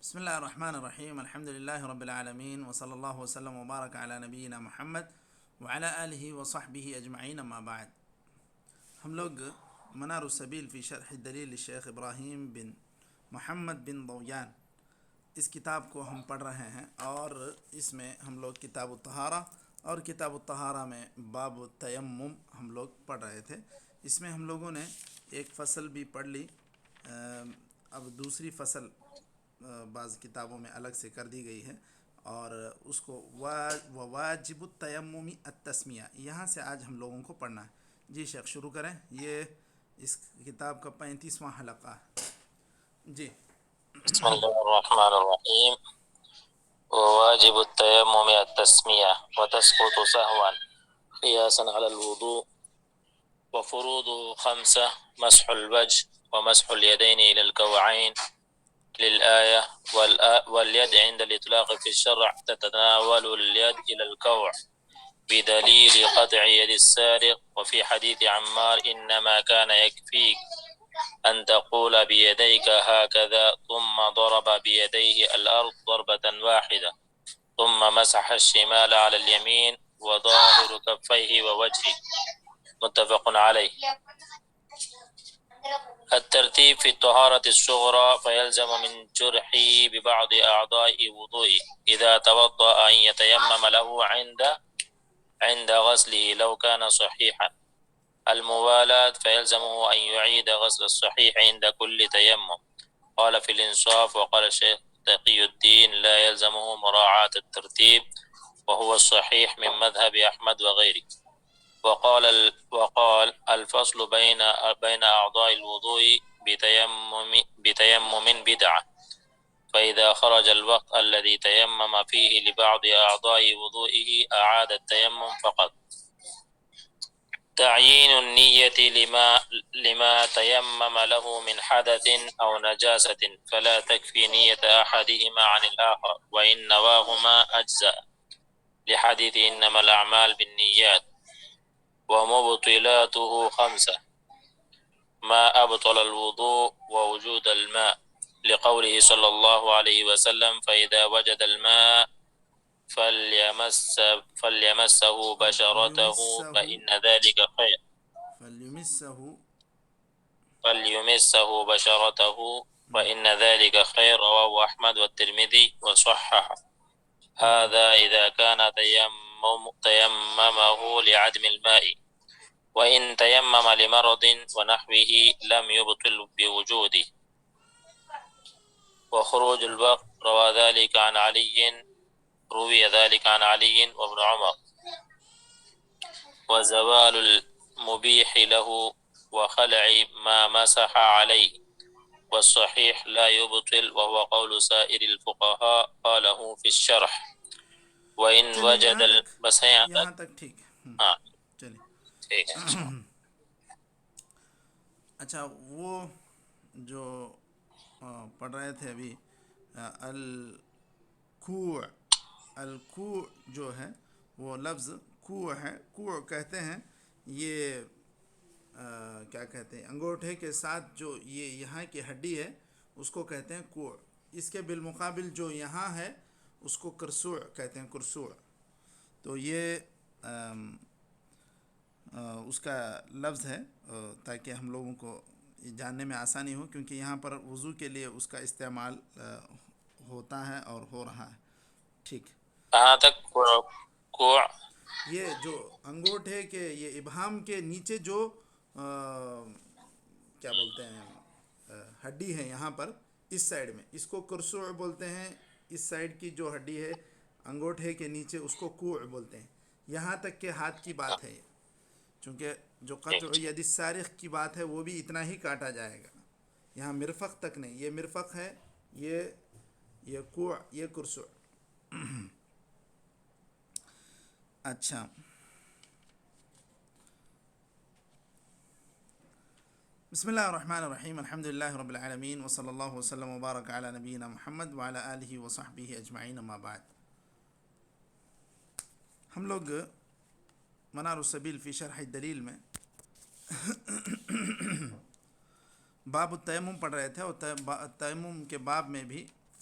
بسم اللہ الرحمن الرحیم الحمد للہ رب العالمین وصلی اللہ وسلم وبارک علی نبینا محمد وعلی آلہ وصحبہ اجمعین اما بعد۔ ہم لوگ منار السبیل فی شرح دلیل شیخ ابراہیم بن محمد بن ضویان اس کتاب کو ہم پڑھ رہے ہیں، اور اس میں ہم لوگ کتاب الطہارہ اور کتاب الطہارہ میں باب التیمم ہم لوگ پڑھ رہے تھے۔ اس میں ہم لوگوں نے ایک فصل بھی پڑھ لی، اب دوسری فصل بعض کتابوں میں الگ سے کر دی گئی ہے، اور اس کو واجب التیمم التسمیہ، یہاں سے آج ہم لوگوں کو پڑھنا ہے۔ جی شیخ شروع کریں، یہ اس کتاب کا 35واں حلقہ ہے۔ جی بسم الله الرحمن الرحيم. وواجب التيمم التسمية وتسقط سهوا قياسا على الوضوء، وفروضه 5: مسح الوجه ومسح اليدين إلى الكوعين للآية، واليد عند الإطلاق في الشرع تتناول اليد إلى الكوع بدليل قطع يد السارق، وفي حديث عمار إنما كان يكفيك أن تقول بيديك هكذا ثم ضرب بيديه الأرض ضربة واحدة ثم مسح الشمال على اليمين وظاهر كفيه ووجهه، متفق عليه. الترتيب في الطهارة الصغرى: فيلزم من جرحه ببعض أعضاء وضوئه إذا توضأ أن يتيمم له عند غسله لو كان صحيحا. الموالاة: فيلزمه أن يعيد غسل الصحيح عند كل تيمم. قال في الإنصاف وقال الشيخ تقي الدين لا يلزمه مراعاة الترتيب، وهو الصحيح من مذهب أحمد وغيره. وقال الفصل بين أعضاء الوضوء بتيمم بدعة، فإذا خرج الوقت الذي تيمم فيه لبعض أعضاء وضوئه أعاد التيمم فقط. تعيين النية لما تيمم له من حدث أو نجاسة، فلا تكفي نية أحدهما عن الآخر، وإن نواهما أجزأ، لحديث إنما الأعمال بالنيات. ومبطلاته 5: ما أبطل الوضوء ووجود الماء، لقوله صلى الله عليه وسلم فإذا وجد الماء فليمسه بشرته فإن ذلك خير. فليمسه بشرته فإن ذلك خير، رواه أحمد والترمذي وصححه. هذا إذا كان تيممه لعدم الماء، وإن تيمم لمرض ونحوه لم يبطل بوجوده. وخروج الوقت روى ذلك عن علي وابن عمر. وزوال المبيح له وخلع ما مسح عليه، والصحيح لا يبطل، وهو قول سائر الفقهاء قاله في الشرح. وإن وجد بس یہاں تک ٹھیک ہے۔ ہاں چلیے ٹھیک ہے. اچھا، وہ جو پڑھ رہے تھے ابھی، الکوع، الکوع جو ہے وہ لفظ کوع ہے، کوع کہتے ہیں یہ کیا کہتے ہیں، انگوٹھے کے ساتھ جو یہ یہاں کی ہڈی ہے اس کو کہتے ہیں کوع۔ اس کے بالمقابل جو یہاں ہے اس کو کرسوع کہتے ہیں، کرسوع۔ تو یہ اس کا لفظ ہے، تاکہ ہم لوگوں کو جاننے میں آسانی ہو، کیونکہ یہاں پر وضو کے لیے اس کا استعمال ہوتا ہے اور ہو رہا ہے۔ ٹھیک، کہاں تک کوع؟ یہ جو انگوٹھے کے یہ ابہام کے نیچے جو کیا بولتے ہیں ہڈی ہے یہاں پر اس سائیڈ میں، اس کو کرسوع بولتے ہیں۔ اس سائیڈ کی جو ہڈی ہے انگوٹھے کے نیچے اس کو کوع بولتے ہیں۔ یہاں تک کہ ہاتھ کی بات ہے، چونکہ جو قطع ید السارق کی بات ہے وہ بھی اتنا ہی کاٹا جائے گا، یہاں مرفق تک نہیں۔ یہ مرفق ہے، یہ کوع، یہ کرسوع۔ اچھا، بسم اللہ الرحمن الرحیم الحمد للہ رب العالمین وصلی اللہ وسلم وبارک علی نبینا محمد وعلی آلہ وصحبہ اجمعین اما بعد۔ ہم لوگ منار السبیل فی شرح دلیل میں باب التیمم پڑھ رہے تھے، اور تیمم کے باب میں بھی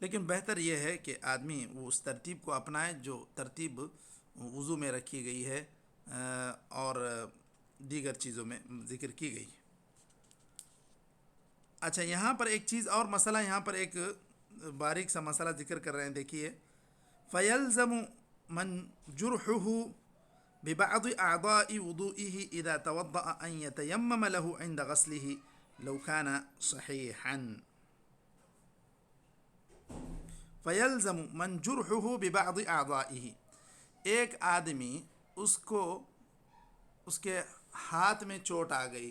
لیکن بہتر یہ ہے کہ آدمی وہ اس ترتیب کو اپنائے جو ترتیب وضو میں رکھی گئی ہے اور دیگر چیزوں میں ذکر کی گئی ہے۔ اچھا، یہاں پر ایک چیز اور مسئلہ، یہاں پر ایک باریک سا مسئلہ ذکر کر رہے ہیں، دیکھیے فَيَلْزَمُ مَنْ جُرْحُهُ بِبَعْضِ أَعْضَاءِ وُضُوئِهِ إِذَا تَوَضَّأَ أَنْ يَتَيَمَّمَ لَهُ عِنْدَ غَسْلِهِ لَوْ كَانَ صَحِيحًا۔ فَيَلْزَمُ مَنْ جُرْحُهُ بِبَعْضِ أَعْضَائِهِ، ایک آدمی اس کے ہاتھ میں چوٹ آ گئی،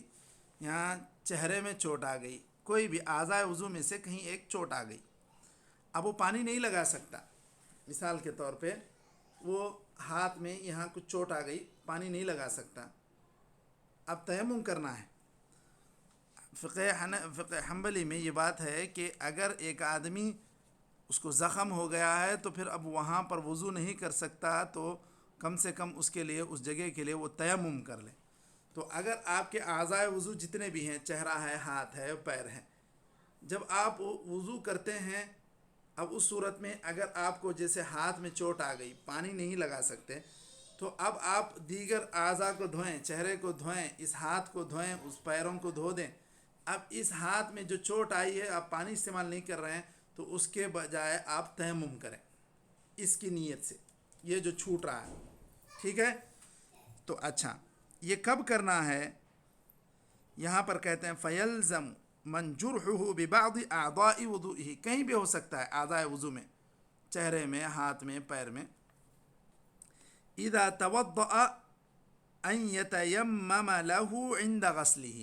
یہاں چہرے میں چوٹ آ گئی، کوئی بھی اعضاء وضو میں سے کہیں ایک چوٹ آ گئی، اب وہ پانی نہیں لگا سکتا۔ مثال کے طور پہ وہ ہاتھ میں یہاں کچھ چوٹ آ گئی، پانی نہیں لگا سکتا، اب تیمم کرنا ہے۔ فقہ حنبلی میں یہ بات ہے کہ اگر ایک آدمی اس کو زخم ہو گیا ہے تو پھر اب وہاں پر وضو نہیں کر سکتا، تو کم سے کم اس کے لیے، اس جگہ کے لیے وہ تیمم کر لے۔ تو اگر آپ کے اعضاء وضو جتنے بھی ہیں، چہرہ ہے، ہاتھ ہے، پیر ہے، جب آپ وضو کرتے ہیں، اب اس صورت میں اگر آپ کو جیسے ہاتھ میں چوٹ آ گئی، پانی نہیں لگا سکتے، تو اب آپ دیگر اعضاء کو دھوئیں، چہرے کو دھوئیں، اس ہاتھ کو دھوئیں، اس پیروں کو دھو دیں۔ اب اس ہاتھ میں جو چوٹ آئی ہے، آپ پانی استعمال نہیں کر رہے ہیں، تو اس کے بجائے آپ تیمم کریں اس کی نیت سے، یہ جو چھوٹ رہا ہے، ٹھیک ہے؟ تو اچھا، یہ کب کرنا ہے؟ یہاں پر کہتے ہیں فَيَلْزَمُ مَنْ جُرْحُهُ بِبَعْضِ أَعْضَاءِ وُضُوئِهِ، کہیں بھی ہو سکتا ہے اعضاء وضو میں، چہرے میں، ہاتھ میں، پیر میں۔ إِذَا تَوَضَّأَ أَنْ يَتَيَمَّمَ لَهُ عِنْدَ غَسْلِهِ،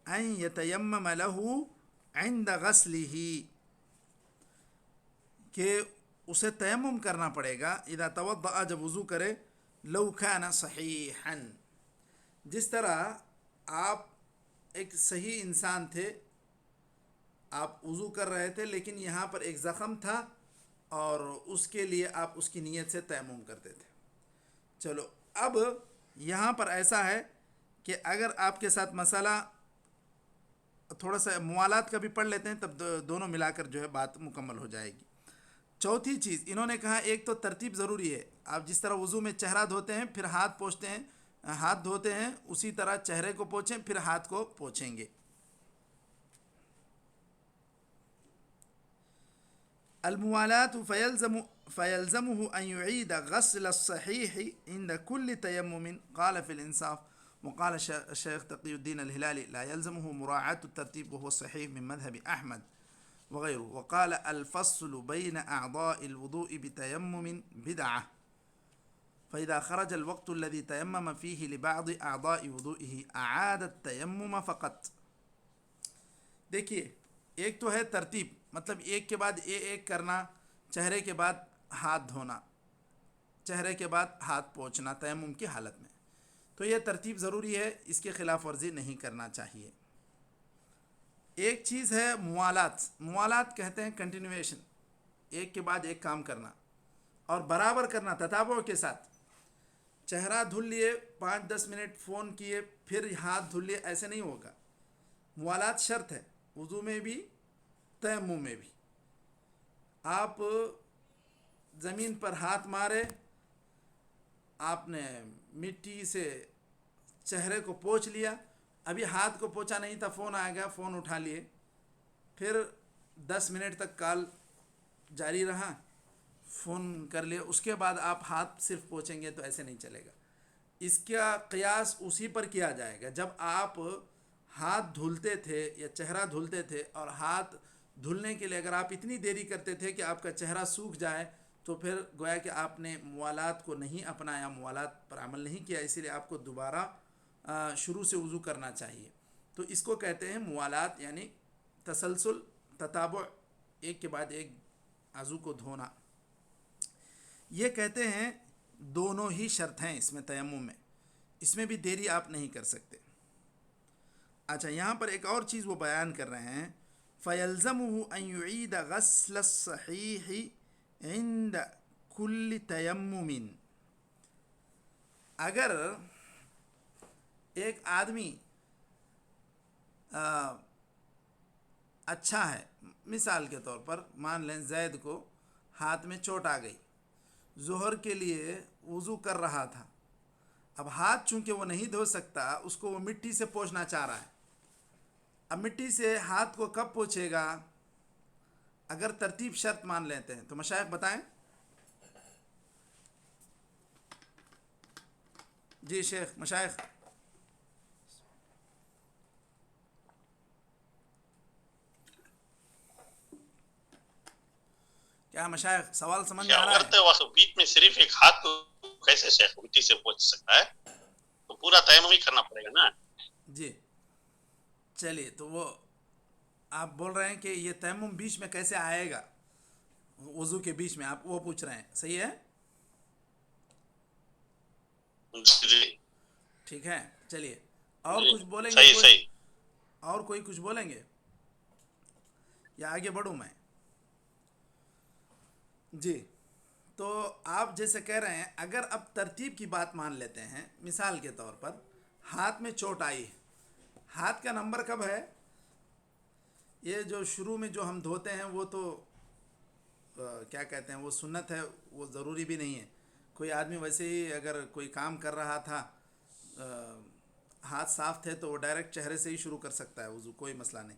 أَنْ يَتَيَمَّمَ لَهُ عِنْدَ غَسْلِهِ، کہ اسے تیمم کرنا پڑے گا، اذا توضأ، جب وضو کرے، لو كان صحیحا، جس طرح آپ ایک صحیح انسان تھے، آپ وضو کر رہے تھے، لیکن یہاں پر ایک زخم تھا اور اس کے لیے آپ اس کی نیت سے تیمم کرتے تھے۔ چلو، اب یہاں پر ایسا ہے کہ اگر آپ کے ساتھ مسئلہ تھوڑا سا موالات کا بھی پڑھ لیتے ہیں، تب دونوں ملا کر جو ہے بات مکمل ہو جائے گی۔ چوتھی چیز انہوں نے کہا، ایک تو ترتیب ضروری ہے، آپ جس طرح وضو میں چہرہ دھوتے ہیں، پھر ہاتھ پوچھتے ہیں، ہاتھ دھوتے ہیں، اسی طرح چہرے کو پوچھیں، پھر ہاتھ کو پوچھیں گے۔ الموالات فيلزمه أن يعيد غسل الصحيح عند كل تيمم، قال في الإنصاف، وقال الشيخ تقي الدين الهلالي لا يلزمه مراعاة الترتيب وهو الصحيح من مذهب أحمد وغيره، وقال الفصل بين أعضاء الوضوء بتيمم بدعة، فإذا خرج الوقت الذي تيمم فيه لبعض أعضاء وضوئه أعاد التيمم فقط۔ دیکھیے، ایک تو ہے ترتیب، مطلب ایک کے بعد ایک کرنا، چہرے کے بعد ہاتھ دھونا، چہرے کے بعد ہاتھ پوچھنا تیمم کی حالت میں، تو یہ ترتیب ضروری ہے، اس کی خلاف ورزی نہیں کرنا چاہیے۔ ایک چیز ہے موالات، موالات کہتے ہیں کنٹینویشن، ایک کے بعد ایک کام کرنا اور برابر کرنا تتابع کے ساتھ۔ چہرہ دھل لیے، 5-10 منٹ فون کیے، پھر ہاتھ دھل لیے، ایسے نہیں ہوگا۔ موالات شرط ہے، وضو میں بھی، تیمم میں بھی۔ آپ زمین پر ہاتھ مارے، آپ نے مٹی سے چہرے کو پوچھ لیا، ابھی ہاتھ کو پوچھا نہیں تھا، فون آ گیا، فون اٹھا لیے، پھر 10 منٹ تک کال جاری رہا، فون کر لیے، اس کے بعد آپ ہاتھ صرف پوچھیں گے تو ایسے نہیں چلے گا۔ اس کا قیاس اسی پر کیا جائے گا، جب آپ ہاتھ دھلتے تھے یا چہرہ دھلتے تھے، اور ہاتھ دھلنے کے لیے اگر آپ اتنی دیری کرتے تھے کہ آپ کا چہرہ سوکھ جائے، تو پھر گویا کہ آپ نے موالات کو نہیں اپنایا، موالات پر عمل نہیں کیا، اسی لیے آپ کو دوبارہ شروع سے وضو کرنا چاہیے۔ تو اس کو کہتے ہیں موالات، یعنی تسلسل، تتابع، ایک کے بعد ایک عضو کو دھونا۔ یہ کہتے ہیں دونوں ہی شرط ہیں اس میں، تیمم میں، اس میں بھی دیری آپ نہیں کر سکتے۔ اچھا، یہاں پر ایک اور چیز وہ بیان کر رہے ہیں، فَيَلْزَمُهُ أَن يُعِيدَ غَسْلَ الصَّحِيحِ عِنْدَ كُلِّ تَيَمُّمٍ، اگر ایک آدمی اچھا ہے، مثال کے طور پر مان لیں زید کو ہاتھ میں چوٹ آ گئی، ظہر کے لیے وضو کر رہا تھا، اب ہاتھ چونکہ وہ نہیں دھو سکتا، اس کو وہ مٹی سے پوچھنا چاہ رہا ہے۔ اب مٹی سے ہاتھ کو کب پوچھے گا؟ اگر ترتیب شرط مان لیتے ہیں تو مشائخ بتائیں۔ جی شیخ، مشائخ کیا مشائخ سوال سمجھ میں کیا آ رہا ہے؟ اگرتے وقت بیچ میں صرف ایک ہاتھ کو کیسے شیخ مٹی سے پہنچ سکتا ہے؟ تو پورا تیمم ہی کرنا پڑے گا نا۔ جی چلیے، تو وہ آپ بول رہے ہیں کہ یہ تیمم بیچ میں کیسے آئے گا، وضو کے بیچ میں، آپ وہ پوچھ رہے ہیں، صحیح ہے؟ جی ٹھیک ہے، چلیے اور جی کچھ بولیں گے صحیح کوئی؟ صحیح۔ اور کوئی کچھ بولیں گے یا آگے بڑھوں میں؟ جی، تو آپ جیسے کہہ رہے ہیں، اگر اب ترتیب کی بات مان لیتے ہیں، مثال کے طور پر ہاتھ میں چوٹ آئی ہے، ہاتھ کا نمبر کب ہے؟ یہ جو شروع میں جو ہم دھوتے ہیں وہ تو کیا کہتے ہیں، وہ سنت ہے، وہ ضروری بھی نہیں ہے۔ کوئی آدمی ویسے ہی اگر کوئی کام کر رہا تھا، ہاتھ صاف تھے، تو وہ ڈائریکٹ چہرے سے ہی شروع کر سکتا ہے وضو، کوئی مسئلہ نہیں۔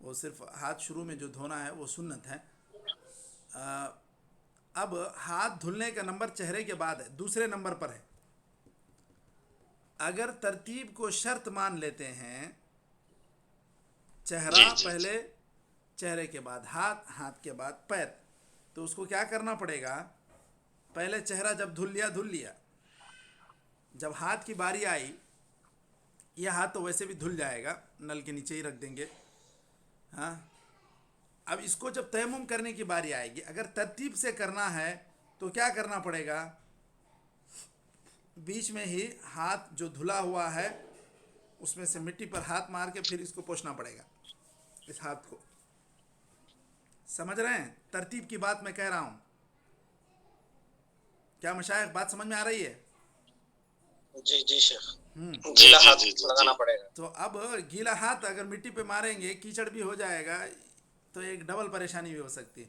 وہ صرف ہاتھ شروع میں جو دھونا ہے وہ سنت ہے۔ اب ہاتھ دھلنے کا نمبر چہرے کے بعد ہے، دوسرے نمبر پر ہے۔ اگر ترتیب کو شرط مان لیتے ہیں، چہرہ جی جی جی پہلے، چہرے کے بعد ہاتھ، ہاتھ کے بعد پیر، تو اس کو کیا کرنا پڑے گا؟ پہلے چہرہ جب دھل لیا، جب ہاتھ کی باری آئی، یہ ہاتھ تو ویسے بھی دھل جائے گا، نل کے نیچے ہی رکھ دیں گے، ہاں۔ اب اس کو جب تیمم کرنے کی باری آئے گی، اگر ترتیب سے کرنا ہے تو کیا کرنا پڑے گا؟ بیچ میں ہی ہاتھ جو دھلا ہوا ہے اس میں سے مٹی پر ہاتھ مار کے پھر اس کو پوچھنا پڑے گا، اس ہاتھ کو۔ سمجھ رہے ہیں ترتیب کی بات میں کہہ رہا ہوں؟ کیا مشائخ بات سمجھ میں آ رہی ہے؟ جی جی شیخ، ہوں۔ گیلا ہاتھ لگانا پڑے گا۔ تو اب گیلا ہاتھ اگر مٹی پہ ماریں گے، کیچڑ بھی ہو جائے گا، تو ایک ڈبل پریشانی بھی ہو سکتی ہے۔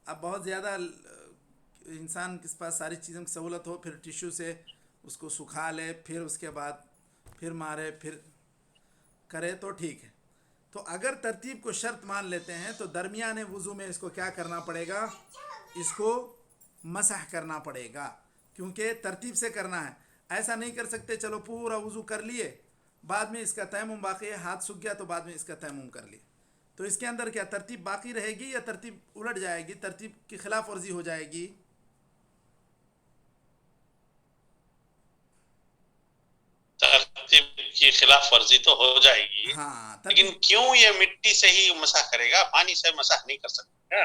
اب بہت زیادہ انسان کے پاس ساری چیزوں کی سہولت ہو، پھر ٹیشو سے اس کو سکھا لے، پھر اس کے بعد پھر مارے، پھر کرے تو ٹھیک ہے۔ تو اگر ترتیب کو شرط مان لیتے ہیں تو درمیان وضو میں اس کو کیا کرنا پڑے گا؟ اس کو مسح کرنا پڑے گا، کیونکہ ترتیب سے کرنا ہے۔ ایسا نہیں کر سکتے چلو پورا وضو کر لیے، بعد میں اس کا تیمم باقی ہے، ہاتھ سوکھ گیا تو بعد میں اس کا تیمم کر لیے، تو اس کے اندر کیا ترتیب باقی رہے گی یا ترتیب الٹ جائے گی، ترتیب کی خلاف ورزی ہو جائے گی؟ ترتیب کی خلاف ورزی تو ہو جائے گی، ہاں، لیکن ترتیب کیوں یہ مٹی سے ہی مسح کرے گا، پانی سے مسح نہیں کر سکتا؟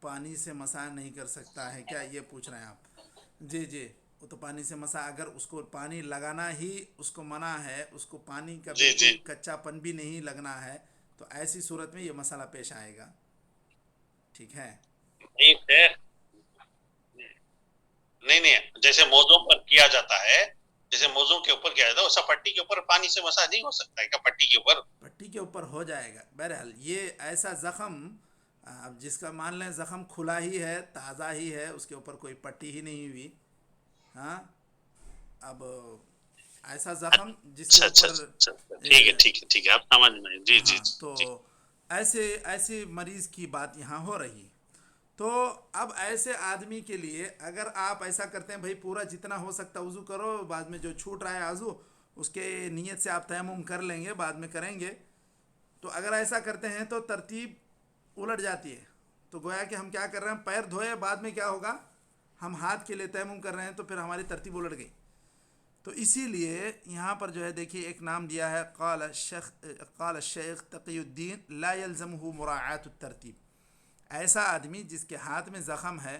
پانی سے مسح نہیں کر سکتا ہے کیا، یہ پوچھ رہے ہیں آپ؟ جی جی، وہ تو پانی سے مسح، اگر اس کو پانی لگانا ہی اس کو منع ہے، اس کو پانی کا جی بالکل جی کچا پن بھی نہیں لگنا ہے، تو ایسی صورت میں یہ مسئلہ پیش آئے گا۔ ٹھیک ہے؟ ٹھیک ہے، نہیں جیسے موضوع پر کیا جاتا ہے، جیسے موضوع کے اوپر کیا جاتا ہے، ویسا پٹی کے اوپر پانی سے مسح نہیں ہو سکتا ہے کیا؟ پٹی کے اوپر پٹی کے اوپر ہو جائے گا۔ بہرحال یہ ایسا زخم، اب جس کا مان لیں زخم کھلا ہی ہے، تازہ ہی ہے، اس کے اوپر کوئی پٹی ہی نہیں ہوئی، ہاں، اب ایسا زخم جس کے اچھا اچھا اوپر اچھا، ٹھیک ہے ٹھیک ہے ٹھیک ہے، آپ سمجھ میں، جی جی ہاں، تو جی۔ ایسے مریض کی بات یہاں ہو رہی ہے۔ تو اب ایسے آدمی کے لیے اگر آپ ایسا کرتے ہیں، بھائی پورا جتنا ہو سکتا وضو کرو، بعد میں جو چھوٹ رہا ہے وضو، اس کے نیت سے آپ تیمم کر لیں گے، بعد میں کریں گے، تو اگر ایسا کرتے ہیں تو ترتیب الٹ جاتی ہے، تو گویا کہ ہم کیا کر رہے ہیں، پیر دھوئے بعد میں کیا ہوگا، ہم ہاتھ کے لیے تیمم کر رہے ہیں، تو پھر ہماری ترتیب الٹ گئی۔ تو اسی لیے یہاں پر جو ہے دیکھیے ایک نام دیا ہے، قال الشیخ تقی الدین لا يلزمه مراعات الترتیب، ایسا آدمی جس کے ہاتھ میں زخم ہے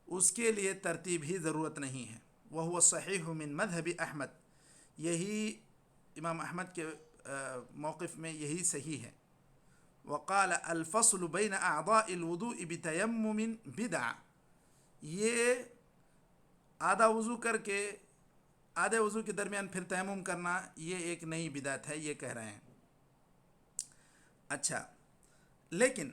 اس کے لیے ترتیب ہی ضرورت نہیں ہے، وهو صحیح من مذہب احمد، یہی امام احمد کے موقف میں یہی صحیح ہے۔ وقال الفصل بین اعضاء الوضوء بتیمم بدعہ، یہ آدھا وضو کر کے آدھے وضو کے درمیان پھر تیمم کرنا یہ ایک نئی بدعت ہے، یہ کہہ رہے ہیں۔ اچھا، لیکن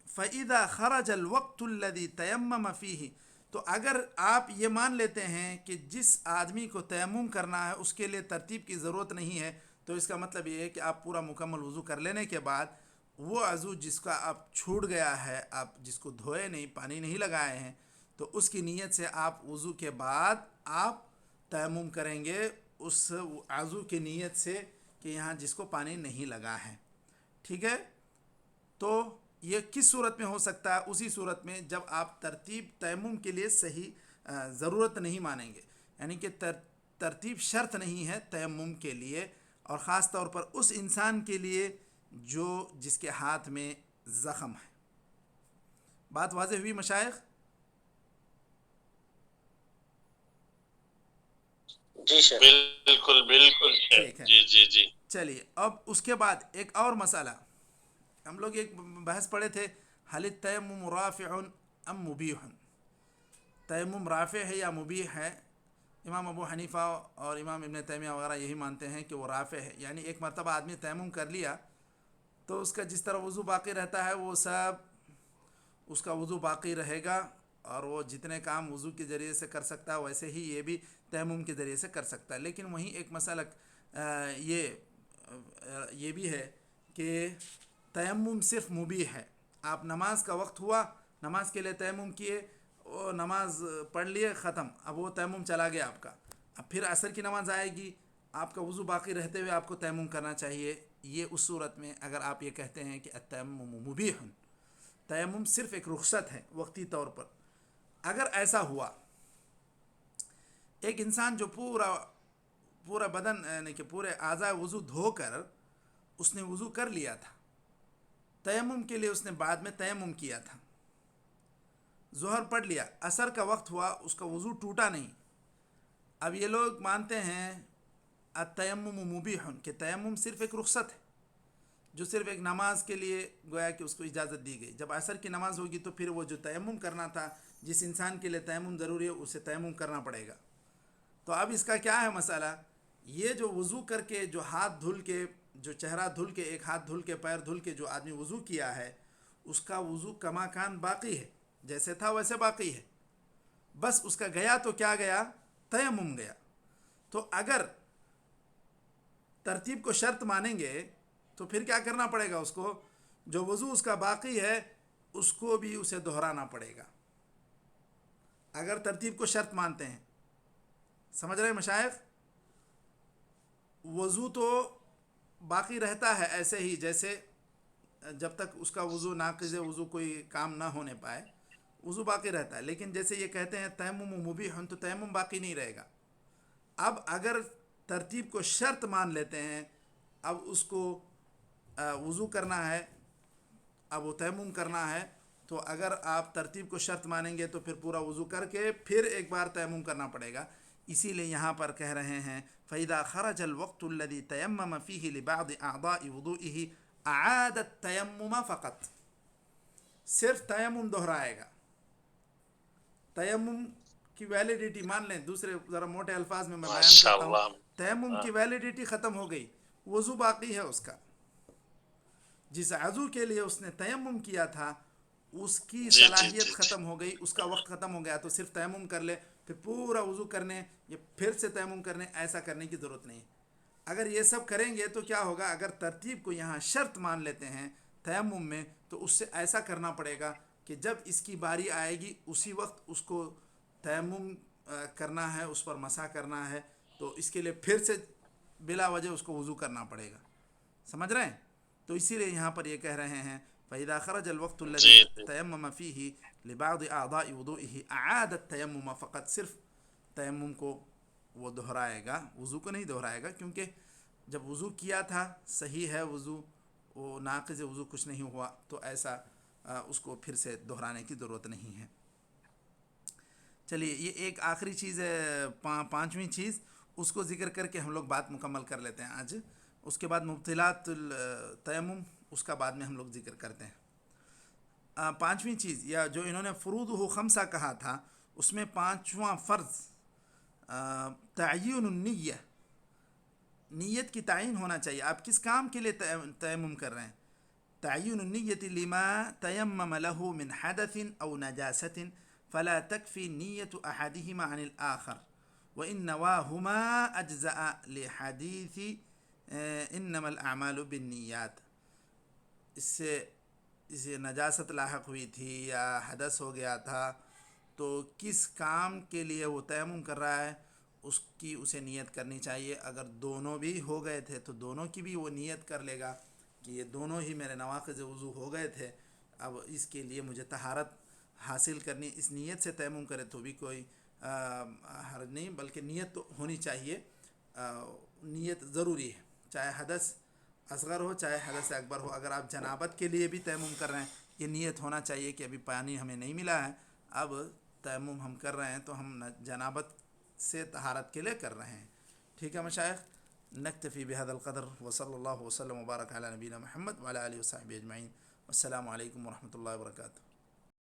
فَإِذَا خَرَجَ الْوَقْتُ الَّذِي تَيَمَّمَ فِيهِ، تو اگر آپ یہ مان لیتے ہیں کہ جس آدمی کو تیمم کرنا ہے اس کے لیے ترتیب کی ضرورت نہیں ہے، تو اس کا مطلب یہ ہے کہ آپ پورا مکمل وضو کر لینے کے بعد وہ عضو جس کا آپ چھوٹ گیا ہے، آپ جس کو دھوئے نہیں، پانی نہیں لگائے ہیں، تو اس کی نیت سے آپ وضو کے بعد آپ تیمم کریں گے اس عضو کی نیت سے کہ یہاں جس کو پانی نہیں لگا ہے. ٹھیک ہے؟ تو یہ کس صورت میں ہو سکتا ہے؟ اسی صورت میں جب آپ ترتیب تیمم کے لیے صحیح ضرورت نہیں مانیں گے، یعنی کہ ترتیب شرط نہیں ہے تیمم کے لیے، اور خاص طور پر اس انسان کے لیے جس کے ہاتھ میں زخم ہے. بات واضح ہوئی مشائخ؟ جی شیخ. بالکل بالکل ٹھیک ہے، جی جی جی. چلیے اب اس کے بعد ایک اور مسئلہ، ہم لوگ ایک بحث پڑھے تھے، حل التیمم رافع ام مبیح، تیمم رافع ہے یا مبیح ہے؟ امام ابو حنیفہ اور امام ابن تیمیہ وغیرہ یہی مانتے ہیں کہ وہ رافع ہے، یعنی ایک مرتبہ آدمی تیمم کر لیا تو اس کا جس طرح وضو باقی رہتا ہے وہ سب اس کا وضو باقی رہے گا، اور وہ جتنے کام وضو کے ذریعے سے کر سکتا ہے ویسے ہی یہ بھی تیمم کے ذریعے سے کر سکتا ہے. لیکن وہیں ایک مسئلہ یہ بھی ہے کہ تیمم صرف مبیح ہے. آپ نماز کا وقت ہوا، نماز کے لیے تیمم کیے، وہ نماز پڑھ لیے، ختم، اب وہ تیمم چلا گیا آپ کا. اب پھر عصر کی نماز آئے گی، آپ کا وضو باقی رہتے ہوئے آپ کو تیمم کرنا چاہیے. یہ اس صورت میں اگر آپ یہ کہتے ہیں کہ التیمم مبیح، تیمم صرف ایک رخصت ہے وقتی طور پر. اگر ایسا ہوا ایک انسان جو پورا بدن یعنی کہ پورے اعضاء وضو دھو کر اس نے وضو کر لیا تھا، تیمم کے لیے اس نے بعد میں تیمم کیا تھا، ظہر پڑھ لیا، عصر کا وقت ہوا، اس کا وضو ٹوٹا نہیں. اب یہ لوگ مانتے ہیں التیمم مبیح، کہ تیمم صرف ایک رخصت ہے جو صرف ایک نماز کے لیے گویا کہ اس کو اجازت دی گئی. جب عصر کی نماز ہوگی تو پھر وہ جو تیمم کرنا تھا، جس انسان کے لیے تیمم ضروری ہے اسے تیمم کرنا پڑے گا. تو اب اس کا کیا ہے مسئلہ؟ یہ جو وضو کر کے جو ہاتھ دھل کے، جو چہرہ دھل کے، ایک ہاتھ دھل کے، پیر دھل کے جو آدمی وضو کیا ہے، اس کا وضو کما کان باقی ہے، جیسے تھا ویسے باقی ہے، بس اس کا گیا تو کیا گیا؟ تیمم گیا. تو اگر ترتیب کو شرط مانیں گے تو پھر کیا کرنا پڑے گا؟ اس کو جو وضو اس کا باقی ہے اس کو بھی اسے دہرانا پڑے گا، اگر ترتیب کو شرط مانتے ہیں. سمجھ رہے ہیں مشائخ؟ وضو تو باقی رہتا ہے ایسے ہی جیسے جب تک اس کا وضو ناقض وضو کوئی کام نہ ہونے پائے وضو باقی رہتا ہے. لیکن جیسے یہ کہتے ہیں تیمم مبیح، تو تیمم باقی نہیں رہے گا. اب اگر ترتیب کو شرط مان لیتے ہیں، اب اس کو وضو کرنا ہے، اب وہ تیمم کرنا ہے، تو اگر آپ ترتیب کو شرط مانیں گے تو پھر پورا وضو کر کے پھر ایک بار تیمم کرنا پڑے گا. اسی لیے یہاں پر کہہ رہے ہیں فَإِذَا خَرَجَ الْوَقْتُ الَّذِي تَيَمَّمَ فِيهِ لِبَعْضِ أَعْضَاءِ وُضُوئِهِ أَعَادَ التَّيَمُّمَ فقط، صرف تیمم دہرائے گا. تیمم کی ویلیڈیٹی مان لیں، دوسرے ذرا موٹے الفاظ میں بیان ماشاء کرتا ہوں، اللہ. تیمم کی ویلیڈیٹی ختم ہو گئی، وضو باقی ہے اس کا. جس عضو کے لیے اس نے تیمم کیا تھا اس کی جی جی صلاحیت جی جی. ختم ہو گئی، اس کا وقت ختم ہو گیا، تو صرف تیمم کر لے، پھر پورا وضو کرنے یا پھر سے تیمم کرنے ایسا کرنے کی ضرورت نہیں. اگر یہ سب کریں گے تو کیا ہوگا؟ اگر ترتیب کو یہاں شرط مان لیتے ہیں تیمم میں، تو اس سے ایسا کرنا پڑے گا کہ جب اس کی باری آئے گی اسی وقت اس کو تیمم کرنا ہے، اس پر مسح کرنا ہے، تو اس کے لیے پھر سے بلا وجہ اس کو وضو کرنا پڑے گا. سمجھ رہے ہیں؟ تو اسی لیے یہاں پر یہ کہہ رہے ہیں فَإِذَا خَرَجَ الْوَقْتُ جی الَّذِي جی. تَيَمَّمَ فِيهِ لِبَعْضِ أَعْضَاءِ وُضُوئِهِ أَعَادَ التَّيَمُّمَ فقط، صرف تیمم کو وہ دہرائے گا، وضو کو نہیں دہرائے گا، کیونکہ جب وضو کیا تھا صحیح ہے وضو، وہ ناقض وضو کچھ نہیں ہوا، تو ایسا اس کو پھر سے دہرانے کی ضرورت نہیں ہے. چلیے یہ ایک آخری چیز ہے، پانچویں چیز، اس کو ذکر کر کے ہم لوگ بات مکمل کر لیتے ہیں آج. اس کے بعد مبطلات التیمم، اس کا بعد میں ہم لوگ ذکر کرتے ہیں. پانچویں چیز، یا جو انہوں نے فروضہ خمسہ کہا تھا، اس میں پانچواں فرض تعین النیہ، نیت کی تعین ہونا چاہیے. آپ کس کام کے لیے تیمم کر رہے ہیں؟ تعین النیت لما تیمم له من حدث او نجاست فلا تکفی نیت احدہما عن الآخر وان نواہما اجزأ لحدیث انما الاعمال بالنیات. اسے نجاست لاحق ہوئی تھی یا حدث ہو گیا تھا تو کس کام کے لیے وہ تیمم کر رہا ہے اسے نیت کرنی چاہیے. اگر دونوں بھی ہو گئے تھے تو دونوں کی بھی وہ نیت کر لے گا کہ یہ دونوں ہی میرے نواقض وضو ہو گئے تھے، اب اس کے لیے مجھے طہارت حاصل کرنی، اس نیت سے تیمم کرے تو بھی کوئی حرج نہیں، بلکہ نیت تو ہونی چاہیے. نیت ضروری ہے، چاہے حدث اصغر ہو چاہے حدث اکبر ہو. اگر آپ جنابت کے لیے بھی تیمم کر رہے ہیں، یہ نیت ہونا چاہیے کہ ابھی پانی ہمیں نہیں ملا ہے، اب تیمم ہم کر رہے ہیں تو ہم جنابت سے طہارت کے لیے کر رہے ہیں. ٹھیک ہے مشائخ، نکتفی بهذا القدر وصلی اللہ وسلم وبارک علی نبینا محمد وعلی آلہ وصحبہ اجمعین. السلام علیکم ورحمۃ اللہ وبرکاتہ.